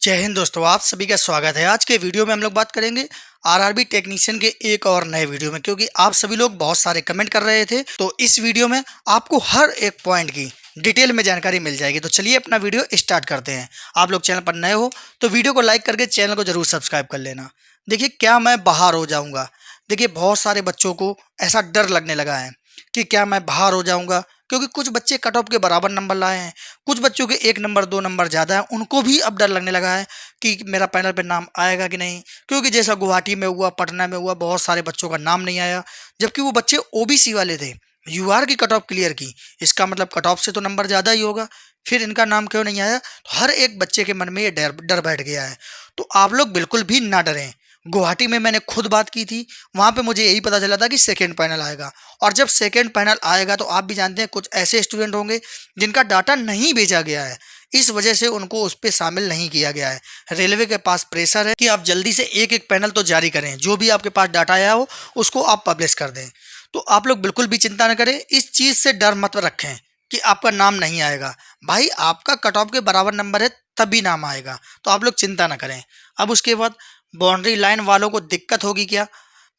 जय हिंद दोस्तों, आप सभी का स्वागत है। आज के वीडियो में हम लोग बात करेंगे आरआरबी टेक्नीशियन के एक और नए वीडियो में, क्योंकि आप सभी लोग बहुत सारे कमेंट कर रहे थे। तो इस वीडियो में आपको हर एक पॉइंट की डिटेल में जानकारी मिल जाएगी। तो चलिए अपना वीडियो स्टार्ट करते हैं। आप लोग चैनल पर नए हो तो वीडियो को लाइक करके चैनल को जरूर सब्सक्राइब कर लेना। देखिए, क्या मैं बाहर हो जाऊंगा? देखिए, बहुत सारे बच्चों को ऐसा डर लगने लगा है कि क्या मैं बाहर हो जाऊंगा, क्योंकि कुछ बच्चे कट ऑफ के बराबर नंबर लाए हैं, कुछ बच्चों के 1 नंबर 2 नंबर ज़्यादा है। उनको भी अब डर लगने लगा है कि मेरा पैनल पे नाम आएगा कि नहीं, क्योंकि जैसा गुवाहाटी में हुआ, पटना में हुआ, बहुत सारे बच्चों का नाम नहीं आया, जबकि वो बच्चे ओबीसी वाले थे। यूआर की कट ऑफ क्लियर की, इसका मतलब कट ऑफ से तो नंबर ज़्यादा ही होगा, फिर इनका नाम क्यों नहीं आया? तो हर एक बच्चे के मन में ये डर डर बैठ गया है। तो आप लोग बिल्कुल भी ना डरें। गुवाहाटी में मैंने खुद बात की थी, वहाँ पे मुझे यही पता चला था कि सेकेंड पैनल आएगा। और जब सेकेंड पैनल आएगा तो आप भी जानते हैं कुछ ऐसे स्टूडेंट होंगे जिनका डाटा नहीं भेजा गया है, इस वजह से उनको उस पर शामिल नहीं किया गया है। रेलवे के पास प्रेशर है कि आप जल्दी से एक एक पैनल तो जारी करें, जो भी आपके पास डाटा आया हो उसको आप पब्लिश कर दें। तो आप लोग बिल्कुल भी चिंता न करें, इस चीज़ से डर मत रखें कि आपका नाम नहीं आएगा। भाई, आपका कट ऑफ के बराबर नंबर है तभी नाम आएगा, तो आप लोग चिंता ना करें। अब उसके बाद बाउंड्री लाइन वालों को दिक्कत होगी क्या?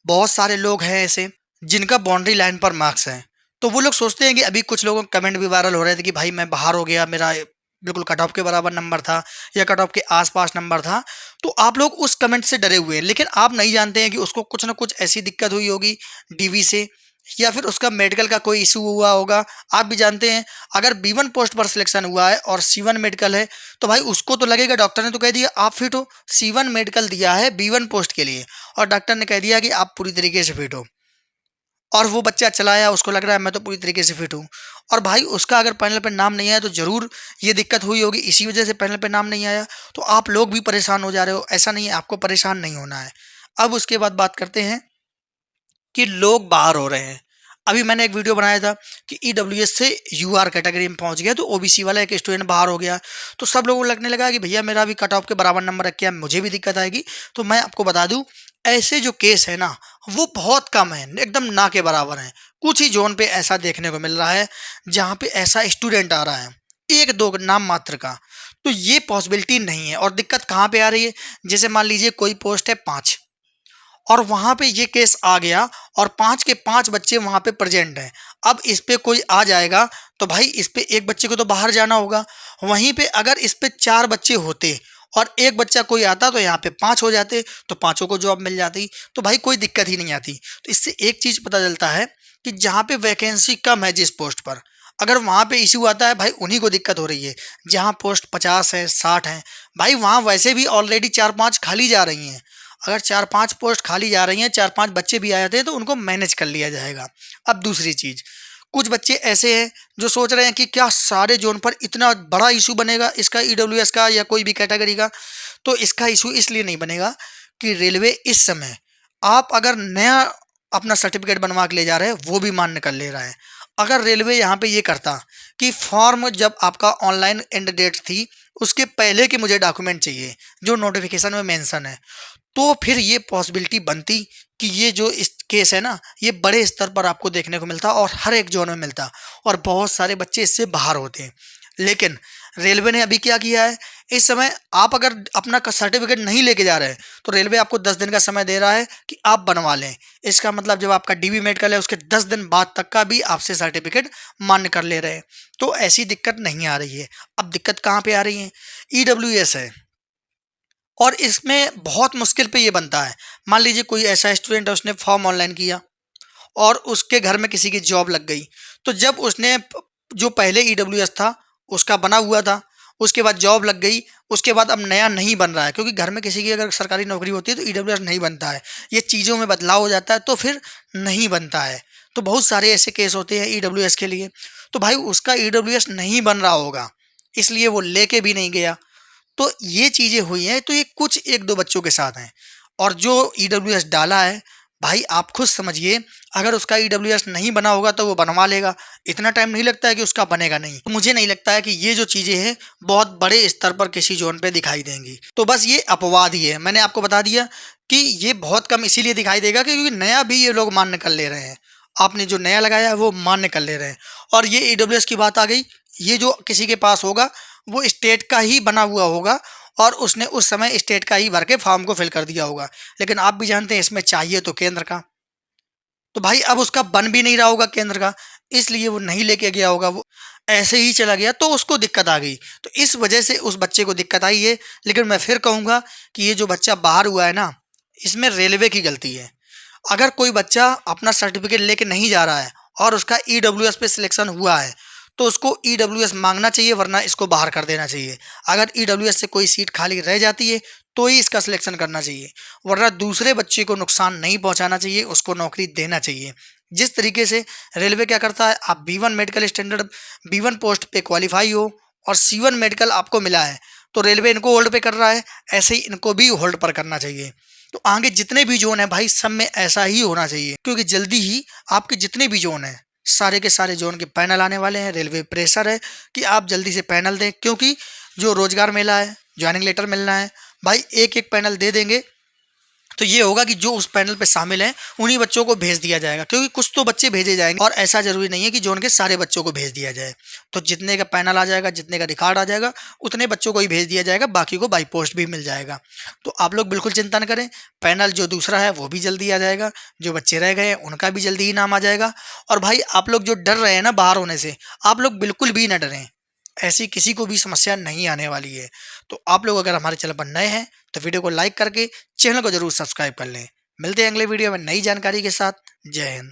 बहुत सारे लोग हैं ऐसे जिनका बाउंड्री लाइन पर मार्क्स है, तो वो लोग सोचते हैं कि अभी कुछ लोगों के कमेंट भी वायरल हो रहे थे कि भाई मैं बाहर हो गया, मेरा बिल्कुल कट ऑफ के बराबर नंबर था या कट ऑफ के आसपास नंबर था। तो आप लोग उस कमेंट से डरे हुए हैं, लेकिन आप नहीं जानते हैं कि उसको कुछ ना कुछ ऐसी दिक्कत हुई होगी डीवी से, या फिर उसका मेडिकल का कोई इशू हुआ होगा। आप भी जानते हैं, अगर बी1 पोस्ट पर सिलेक्शन हुआ है और C1 मेडिकल है तो भाई उसको तो लगेगा, डॉक्टर ने तो कह दिया आप फिट हो, C1 मेडिकल दिया है बी1 पोस्ट के लिए और डॉक्टर ने कह दिया कि आप पूरी तरीके से फिट हो, और वो बच्चा चलाया, उसको लग रहा है मैं तो पूरी तरीके से फिट हूँ, और भाई उसका अगर पैनल पे नाम नहीं आया तो ज़रूर ये दिक्कत हुई होगी, इसी वजह से पैनल पे नाम नहीं आया। तो आप लोग भी परेशान हो जा रहे हो, ऐसा नहीं है, आपको परेशान नहीं होना है। अब उसके बाद बात करते हैं कि लोग बाहर हो रहे हैं। अभी मैंने एक वीडियो बनाया था कि ईडब्ल्यूएस से यूआर कैटेगरी में पहुंच गया, तो ओबीसी वाला एक स्टूडेंट बाहर हो गया। तो सब लोगों को लगने लगा कि भैया मेरा भी कट ऑफ के बराबर नंबर रख के मुझे भी दिक्कत आएगी। तो मैं आपको बता दूं, ऐसे जो केस है ना, वो बहुत कम है, एकदम ना के बराबर है। कुछ ही जोन पे ऐसा देखने को मिल रहा है जहाँ पे ऐसा स्टूडेंट आ रहा है, एक दो नाम मात्र का। तो ये पॉसिबिलिटी नहीं है। और दिक्कत कहाँ पे आ रही है? जैसे मान लीजिए कोई पोस्ट है 5 और वहां पे ये केस आ गया और 5 के 5 बच्चे वहां पे प्रेजेंट हैं। अब इस पे कोई आ जाएगा तो भाई इस पे एक बच्चे को तो बाहर जाना होगा। वहीं पे अगर इस पे 4 बच्चे होते और एक बच्चा कोई आता तो यहाँ पे 5 हो जाते, तो पांचों को जॉब मिल जाती, तो भाई कोई दिक्कत ही नहीं आती। तो इससे एक चीज पता चलता है कि जहाँ पे वैकेंसी कम है जिस पोस्ट पर, अगर वहां पे इश्यू आता है, भाई उन्हीं को दिक्कत हो रही है। जहाँ पोस्ट 50 है 60 है, भाई वहां वैसे भी ऑलरेडी 4-5 खाली जा रही हैं। अगर 4-5 पोस्ट खाली जा रही हैं, 4-5 बच्चे भी आ जाते हैं तो उनको मैनेज कर लिया जाएगा। अब दूसरी चीज, कुछ बच्चे ऐसे हैं जो सोच रहे हैं कि क्या सारे जोन पर इतना बड़ा इशू बनेगा इसका, ईडब्ल्यूएस का या कोई भी कैटेगरी का। तो इसका इशू इसलिए नहीं बनेगा कि रेलवे इस समय, आप अगर नया अपना सर्टिफिकेट बनवा के ले जा रहे हैं वो भी मान्य कर ले रहा है। अगर रेलवे यहाँ पे ये करता कि फॉर्म जब आपका ऑनलाइन एंड डेट थी उसके पहले के मुझे डॉक्यूमेंट चाहिए जो नोटिफिकेशन में मेंशन है, तो फिर ये पॉसिबिलिटी बनती कि ये जो इस केस है ना, ये बड़े स्तर पर आपको देखने को मिलता और हर एक जोन में मिलता और बहुत सारे बच्चे इससे बाहर होते हैं। लेकिन रेलवे ने अभी क्या किया है, इस समय आप अगर अपना सर्टिफिकेट नहीं लेके जा रहे हैं तो रेलवे आपको 10 दिन का समय दे रहा है कि आप बनवा लें। इसका मतलब जब आपका डीबी मेडिकल है उसके 10 दिन बाद तक का भी आपसे सर्टिफिकेट मान्य कर ले रहे हैं। तो ऐसी दिक्कत नहीं आ रही है। अब दिक्कत कहाँ पे आ रही है? ईडब्ल्यूएस है, और इसमें बहुत मुश्किल पे ये बनता है। मान लीजिए कोई ऐसा स्टूडेंट है, उसने फॉर्म ऑनलाइन किया और उसके घर में किसी की जॉब लग गई, तो जब उसने जो पहले ईडब्ल्यूएस था उसका बना हुआ था, उसके बाद जॉब लग गई, उसके बाद अब नया नहीं बन रहा है, क्योंकि घर में किसी की अगर सरकारी नौकरी होती है तो ईडब्ल्यूएस नहीं बनता है, ये चीज़ों में बदलाव हो जाता है तो फिर नहीं बनता है। तो बहुत सारे ऐसे केस होते हैं ईडब्ल्यूएस के लिए। तो भाई उसका ईडब्ल्यूएस नहीं बन रहा होगा, इसलिए वो लेके भी नहीं गया। तो ये चीज़ें हुई हैं, तो ये कुछ एक दो बच्चों के साथ हैं। और जो ईडब्ल्यूएस डाला है, भाई आप खुद समझिए, अगर उसका ईडब्ल्यूएस नहीं बना होगा तो वो बनवा लेगा, इतना टाइम नहीं लगता है कि उसका बनेगा नहीं। तो मुझे नहीं लगता है कि ये जो चीज़ें हैं बहुत बड़े स्तर पर किसी जोन पे दिखाई देंगी। तो बस ये अपवाद ही है, मैंने आपको बता दिया कि ये बहुत कम इसीलिए दिखाई देगा क्योंकि नया भी ये लोग मान्य कर ले रहे हैं। आपने जो नया लगाया है वो मान्य कर ले रहे हैं। और ये ईडब्ल्यूएस की बात आ गई, ये जो किसी के पास होगा वो स्टेट का ही बना हुआ होगा और उसने उस समय स्टेट का ही भर के फॉर्म को फिल कर दिया होगा। लेकिन आप भी जानते हैं इसमें चाहिए तो केंद्र का, तो भाई अब उसका बन भी नहीं रहा होगा केंद्र का, इसलिए वो नहीं लेके गया होगा, वो ऐसे ही चला गया, तो उसको दिक्कत आ गई। तो इस वजह से उस बच्चे को दिक्कत आई है। लेकिन मैं फिर कहूँगा कि ये जो बच्चा बाहर हुआ है ना, इसमें रेलवे की गलती है। अगर कोई बच्चा अपना सर्टिफिकेट लेके नहीं जा रहा है और उसका ईडब्ल्यूएस पे सिलेक्शन हुआ है, तो उसको ईडब्ल्यूएस मांगना चाहिए, वरना इसको बाहर कर देना चाहिए। अगर ईडब्ल्यूएस से कोई सीट खाली रह जाती है तो ही इसका सिलेक्शन करना चाहिए, वरना दूसरे बच्चे को नुकसान नहीं पहुंचाना चाहिए, उसको नौकरी देना चाहिए। जिस तरीके से रेलवे क्या करता है, आप B1 medical standard B1 post पे क्वालिफाई हो और C1 मेडिकल आपको मिला है, तो रेलवे इनको होल्ड पे कर रहा है, ऐसे ही इनको भी होल्ड पर करना चाहिए। तो आगे जितने भी जोन है भाई, सब में ऐसा ही होना चाहिए, क्योंकि जल्दी ही आपके जितने भी जोन है, सारे के सारे जोन के पैनल आने वाले हैं। रेलवे प्रेशर है कि आप जल्दी से पैनल दें, क्योंकि जो रोजगार मेला है, ज्वाइनिंग लेटर मिलना है, भाई एक एक पैनल दे देंगे तो ये होगा कि जो उस पैनल पे शामिल हैं उन्हीं बच्चों को भेज दिया जाएगा, क्योंकि कुछ तो बच्चे भेजे जाएंगे और ऐसा जरूरी नहीं है कि जोन के सारे बच्चों को भेज दिया जाए। तो जितने का पैनल आ जाएगा, जितने का रिकॉर्ड आ जाएगा, उतने बच्चों को ही भेज दिया जाएगा, बाकी को बाई पोस्ट भी मिल जाएगा। तो आप लोग बिल्कुल चिंता न करें, पैनल जो दूसरा है वो भी जल्दी आ जाएगा, जो बच्चे रह गए उनका भी जल्दी ही नाम आ जाएगा। और भाई आप लोग जो डर रहे हैं ना बाहर होने से, आप लोग बिल्कुल भी ना डरें, ऐसी किसी को भी समस्या नहीं आने वाली है। तो आप लोग अगर हमारे चैनल पर नए हैं तो वीडियो को लाइक करके चैनल को जरूर सब्सक्राइब कर लें। मिलते हैं अगले वीडियो में नई जानकारी के साथ। जय हिंद।